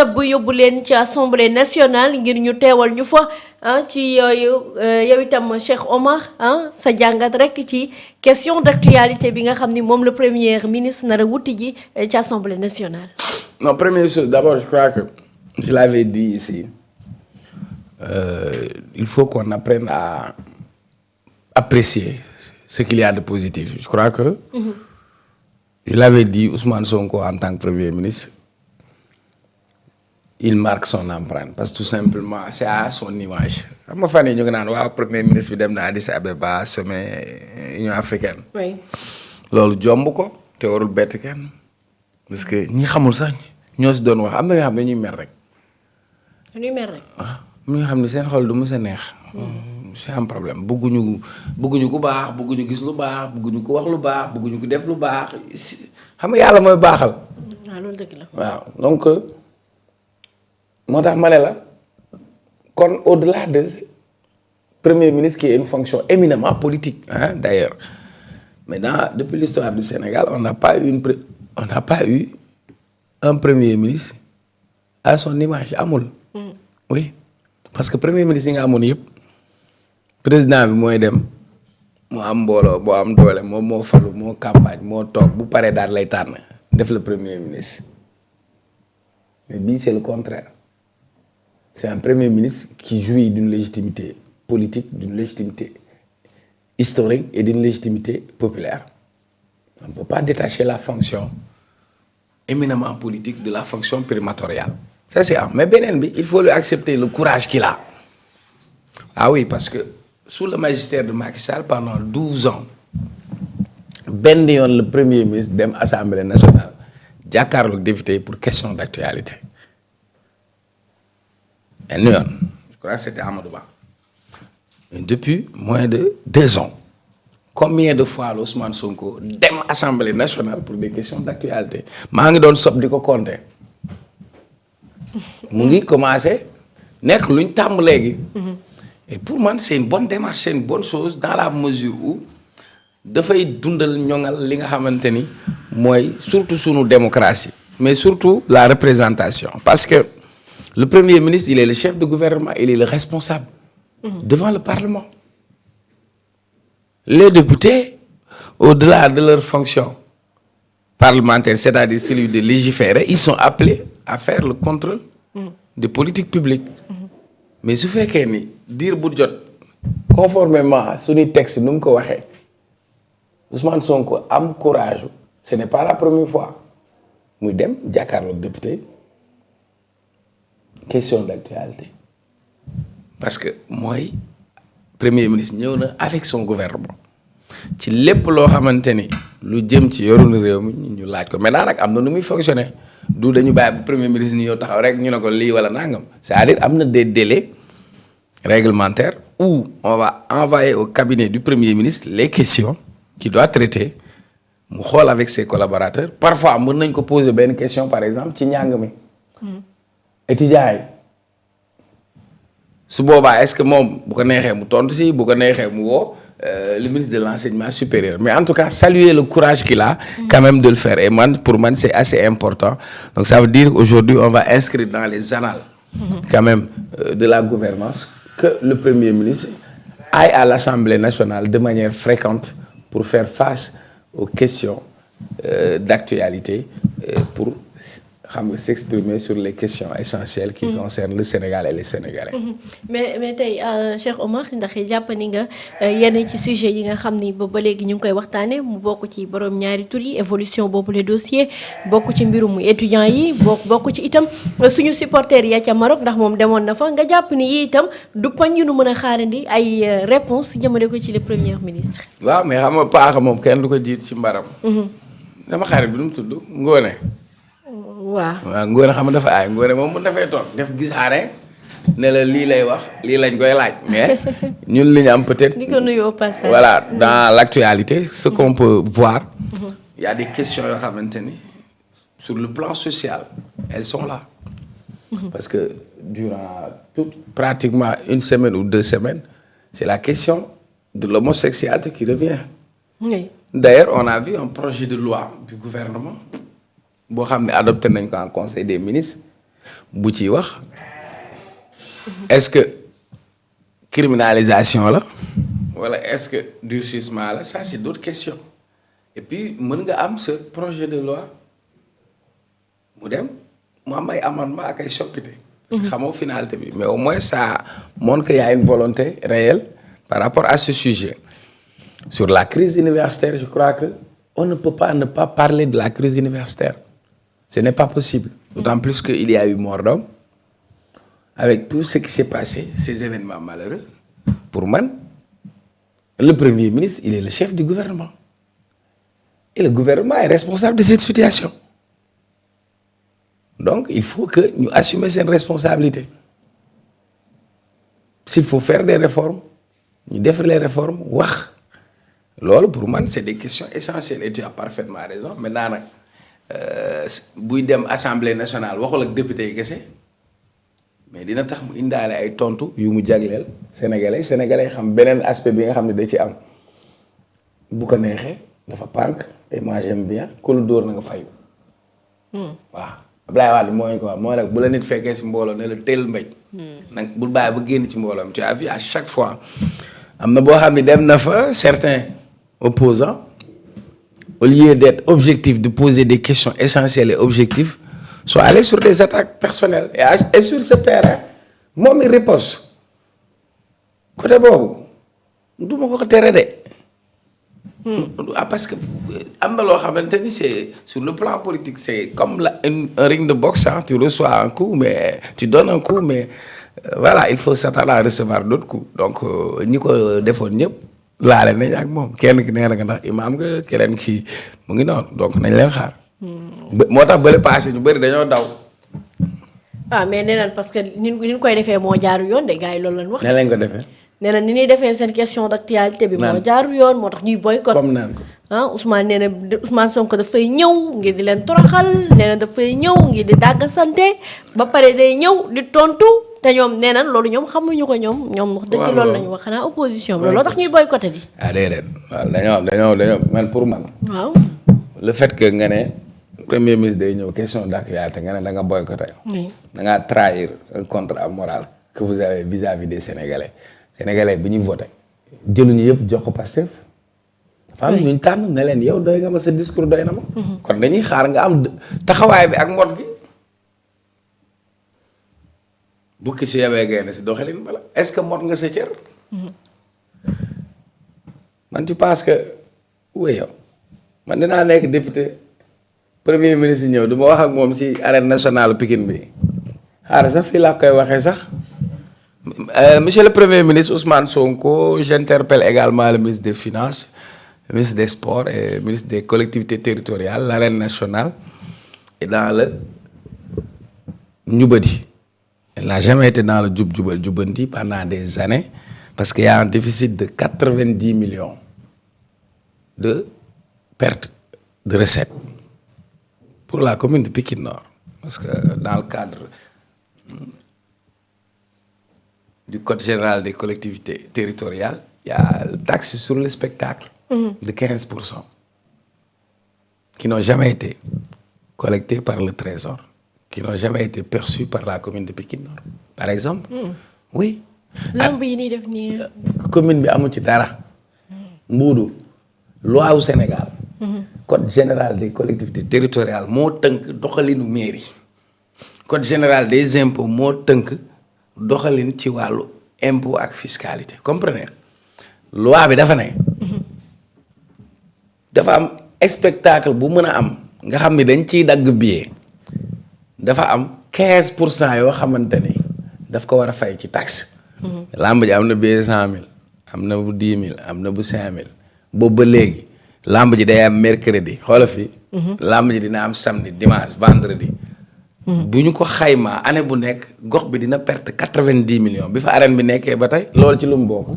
tabb yóbbu leen ci assemblée nationale ngir ñu teewal ñu fa ci yooyu yow itam Cheikh Omar sa jàngat rek ci question d'actualité bi nga xam ni moom le premier ministre nar a wuti ji ci assemblée nationale. Non, première chose, d'abord, je crois que je l'avais dit ici. Il faut qu'on apprenne à apprécier ce qu'il y a de positif. Je crois que, je l'avais dit, Ousmane Sonko en tant que Premier ministre, il marque son empreinte parce que tout simplement, c'est à son image. Je suis fan du Premier ministre de Addis Abeba, sommet Union africaine. Oui. Loolu jomb ko te warul bett kenn parce que ñi xamul sax ñoo si doon wax am na nga xam ne ñuy mer rek. dañuy mer rek. mi nga xam ne seen xol du mës a neex. c'est un problème bëgguñu ku baax bëgguñu gis lu baax bëgguñu ko wax lu baax bëgguñu ko def lu baax xam nga yàlla mooy baaxal. waaw loolu dëgg la. waaw donc moo tax ma ne la kon au-delà de premier ministre qui est une fonction éminemment politique d'ailleurs mais depuis l'histoire du Sénégal on n'a pas eu un premier ministre à son image amul. Oui parce que premier ministre yi nga amoon yëpp président bi mooy dem moo am mbooloo boo am doole moom moo falu moo campagne moo toog bu paree daal lay tànn def le premier ministre mais bii c'est le contraire c'est un premier ministre qui jouit d'une légitimité politique, d'une légitimité historique et d'une légitimité populaire. On ne peut pas détacher la fonction éminemment politique de la fonction primatoriale. Ça c'est un. Mais beneen bi, il faut lui accepter le courage qu'il a. Ah oui, parce que sous le magistère de Macky Sall, pendant 12 ans, benn yoon le premier ministre dem Assemblée nationale jàkkaarloog député pour question d'actualité. benn yoon. Je crois que c'était Amadou Ba. Mais depuis moins de 2 ans, combien de fois Ousmane Sonko dem Assemblée nationale pour des questions d'actualité maa ngi doon sob di ko compter mu ngi commencé nekk luñ tàmm léegi. Et pour man c'est une bonne démarche, c'est une bonne chose dans la mesure où dafay dundal ñoŋal li nga xamante ni mooy surtout sunu démocratie mais surtout la représentation parce que le premier ministre il est le chef de gouvernement, il est le responsable devant le Parlement. Les députés, au-delà de leur fonction parlementaire, c'est-à-dire celui de légiférer, ils sont appelés à faire le contrôle des politiques publiques. Mais su fekkee ni diir bu jot conformément suñuy texte nu mu ko waxee Ousmane Sonko am courage, ce n'est pas la première fois muy dem jàkkaarloog député question d'actualité parce que mooy premier ministre ñëw na avec son gouvernement ci lépp loo xamante ni lu jëm ci yorunu réew mi ñu laaj ko maintenant nag am na nu muy fonctionner du dañu bàyyi bu premier ministre ni yow taxaw rek ñu ne ko lii wala nangam c'est-à-dire am na des délais réglementaires où on va envoyer au cabinet du premier ministre les questions qu'il doit traiter mu xool avec ses collaborateurs parfois mën nañ ko poser benn question par exemple ci njàng mi étudiants yi su boobaa est-ce que moom bu ko neexee mu tontu si bu ko neexee mu woo le ministre de l'enseignement supérieur mais en tout cas saluer le courage qu'il a quand même de le faire et pour moi c'est assez important donc ça veut dire qu'aujourd'hui on va inscrire dans les annales quand même de la gouvernance que le premier ministre aille à l'Assemblée nationale de manière fréquente pour faire face aux questions d'actualité pour xam nga s'exprimer sur les questions essentielles qui concernent le Sénégal et les Sénégalais. mais tey Cheikh Omar ndax jàpp ni nga yenn ci sujet yi nga xam ni ba léegi ñu ngi koy waxtaane mu bokk ci borom ñaari tur yi évolution boobu les dossiers bokk ci mbirum étudiants yi bokk ci itam suñu supporters ya ca Maroc ndax moom demoon na fa nga jàpp ni yi itam du pañ yu nu mën a xaarandi ay réponses jëmale ko ci le premier ministre. waaw mais xam nga paax moom kenn du ko jiit ci mbaram. sama xarit bi nu mu tudd Ngone. waaw Ngone xam nga dafa aay Ngone moom mu dafay toog def gisaare ne la lii lay wax lii lañ koy laaj mais ñun li ñu am peut-être. di ko nuyu au passage. Voilà dans l'actualité ce qu'on peut voir. Il y a des questions yoo xamante ni sur le plan social elles sont là. Parce que durant pratiquement une semaine ou 2 semaines c'est la question de l'homosexualité qui revient. Oui. D'ailleurs on a vu un projet de loi du gouvernement boo xam ne adopté nañ ko en conseil des ministres bu ciy wax est-ce que criminalisation la wala est-ce que durcissement la ça c'est d'autres questions et puis mën nga am ce projet de loi mu dem mu am ay amendement ak ay soppite. parce que xamoo finalité bi mais au moins ça montre qu'il y a une volonté réelle par rapport à ce sujet. Sur la crise universitaire, je crois que on ne peut pas ne pas parler de la crise universitaire. Ce n'est pas possible. D'autant plus qu'il y a eu mort d'homme. Avec tout ce qui s'est passé, ces événements malheureux, pour moi, le Premier ministre, il est le chef du gouvernement. Et le gouvernement est responsable de cette situation. Donc, il faut que nous assumions cette responsabilité. S'il faut faire des réformes, nous devons faire les réformes, wah. Loolu pour man c'est des questions essentielles et tu as parfaitement raison maintenant nag buy dem assemblée nationale waxul ak député yi kese mais dina tax mu indaale ay tontu yu mu jagleel sénégalais xam beneen aspect bi nga xam ne da ci am bu ko neexee dafa pànk et moi j'aime bien ku lu dóor na nga fayu. waaw Abdoulaye Wade moo ñu ko wax moo nag bu la nit fekkee si mbooloo ne la teel mbéj. nag bul bàyyi ba génn ci mbooloom tu as vu à chaque fois am na boo xam ne dem na fa certains opposants au lieu d'être objectifs de poser des questions essentielles et objectives sont allés sur des attaques personnelles et sur ce terrain moom il riposte côté boobu du ma ko tere de. Parce que am na loo xamante ni c'est sur le plan politique c'est comme un ring de boxe hein. Tu reçois un coup mais tu donnes un coup mais voilà il faut s'attendre à recevoir d'autres coups donc ñi ko defoon ñëpp laale nañ ak moom kenn ki nee na nga ndax imaam nga keneen ki mu ngi noonu donc nañ leen xaar. moo tax bële passé ñu bëri dañoo daw. mais nee nañ parce que ni ñu koy defee moo jaaru yoon de gars yi loolu lañ wax. ne lañ ko defee. nee na ni ñuy defee seen question d'actualité bi. moo jaarul yoon moo tax ñuy boycott. comme naan ko Ousmane nee na Ousmane Sonko dafay ñëw ngir di leen toroxal nee na dafay ñëw ngir di dàgg santé ba pare day ñëw di tontu te ñoom nee na loolu ñoom xamuñu ko ñoom wax dëgg loolu la ñu wax xanaa opposition bi looloo tax ñuy boycotté di. déedéet waaw dañoo man pour man. waaw. le fait que nga ne premier ministre day ñëw question d'actualité nga ne da nga boycotté. da ngaa trahir un contrat moral que vous avez vis-à-vis des Sénégalais bi ñu voté jëluñu yëpp jox ko Pastef. dafa am ñu tànn ne leen yow doy nga ma sa discours doy na ma. kon dañuy xaar nga am taxawaay bi ak mot gi. bukki si yabee gaynde si doxalin bala est-ce que mot nga sa cër. man tu penses que yow man dinaa nekk député premier ministre ñëw du ma wax ak moom si arène nationale Pikine bi xaaral sax fii laa koy waxee sax. Monsieur le Premier ministre Ousmane Sonko, j'interpelle également le ministre des Finances, le ministre des Sports et le ministre des Collectivités Territoriales, l'arène nationale est dans le Njoubadi. Elle n'a jamais été dans le Djoubandi pendant des années parce qu'il y a un déficit de 90 millions de pertes de recettes pour la commune de Pikine Nord. Parce que dans le cadre du Code général des collectivités territoriales, il y a la taxe sur le spectacle de 15% qui n'ont jamais été collectés par le Trésor, qui n'ont jamais été perçus par la commune de Pikine Nord. Par exemple, oui. lamb yi ñuy def nii. commune bi amu ci dara. Mbuudu loi au Sénégal. Code général des collectivités territoriales moo tënk doxalinu mairie. Code général des impôts moo tënk doxalin ci wàllu impôt ak fiscalité comprenez loi bi dafa ne dafa am spectacle bu mën a am nga xam ni dañ ciy dagg billet dafa am 15% yoo xamante ni daf ko war a fay ci taxe. làmb ji am na billet 100,000 am na bu 10,000 am na bu 5,000 boobu ba léegi làmb ji day am mercredi xoola fi. làmb ji dina am samedi dimanche vendredi. bu ñu ko xaymaa année bu nekk gox bi dina perte 90 millions bi fa arène bi nekkee ba tey loolu ci lu mu bokk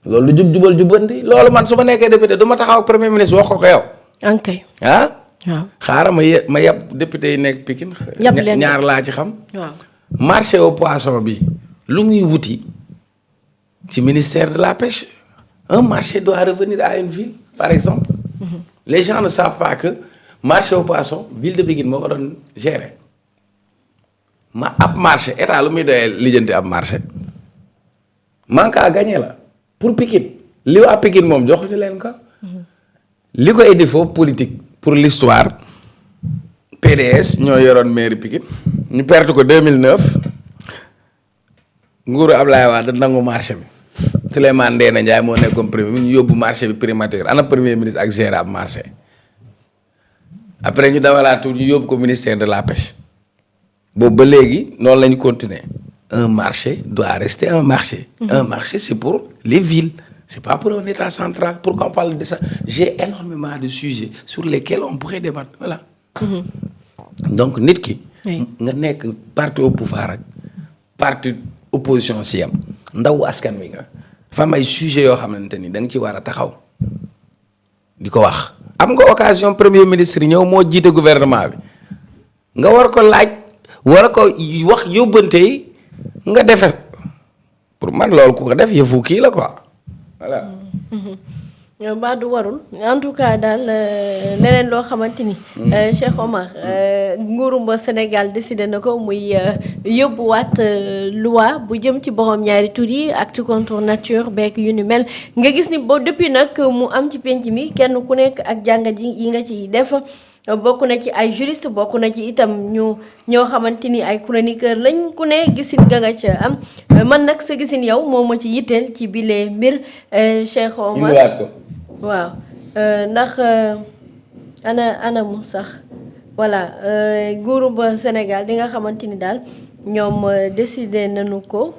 loolu lu jubal jubanti loolu man su ma nekkee député du ma taxaw ak premier ministre wax ko yow. ok waaw. xaaral ma yab député yi nekk Pikine. ñaar laa ci xam. waaw marché au poisson bi lu muy wuti ci ministère de la pêche un marché doit revenir à une ville par exemple. Les gens ne savent pas que. marché au poisson ville de Pikine moo ko doon gérer ma ab marché état lu muy doyee lijjanti ab marché manque à gagner la pour Pikine li waa Pikine moom joxuñu leen ko. li ko indi foofu politique pour l'histoire PDS ñoo yoroon mairie Pikine ñu perte ko 2009 nguuru Ablaye Wade nangu marché bi Souleymane Ndéné Ndiaye moo nekkoon premier bi ñu yóbbu marché bi primature ana premier ministre ak gérer ab marché après ñu dawalaatu ñu yóbbu ko ministère de la pêche boobu ba léegi noonu la ñu continuer un marché doit rester un marché. Un marché c'est pour les villes. C'est pas pour un État central. Pourquoi on parle de ça? J'ai énormément de sujets sur lesquels on pourrait débattre. Voilà. Donc nit ki nga nekk parti au pouvoir ak parti opposition si yam ndaw askan wi nga dafa am ay sujets yoo xamante ni da nga ci war a taxaw di ko wax. am nga occasion premier ministre ñëw moo jiite gouvernement bi nga war ko laaj war a ko wax yóbbante yi nga defe pour man loolu ku ko def yëfu kii la quoi voilà. ba du warul en tout cas daal leneen loo xamante ni. Cheikh Omar nguurum ba Sénégal décidé na ko muy yóbbuwaat loi bu jëm ci borom ñaari tur yi acte contre nature beek yu ni mel nga gis ni ba depuis nag mu am ci penc mi kenn ku nekk ak jàngat yi nga ci def. bokk na ci ay juriste bokk na ci itam ñoo xamante ni ay chroniqueur lañ ku ne gisin ga nga ca am man nag sa gisin yow moo ma ci yitteel ci bile mbir Cheikh Omar waaw ndax ana mu sax voilà nguuru ba Sénégal di nga xamante ni daal ñoom décidé nañu ko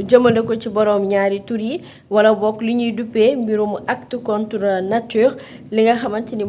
jëmale ko ci borom ñaari tur yi wala bokk li ñuy duppee mbirum acte contre nature li nga xamante ni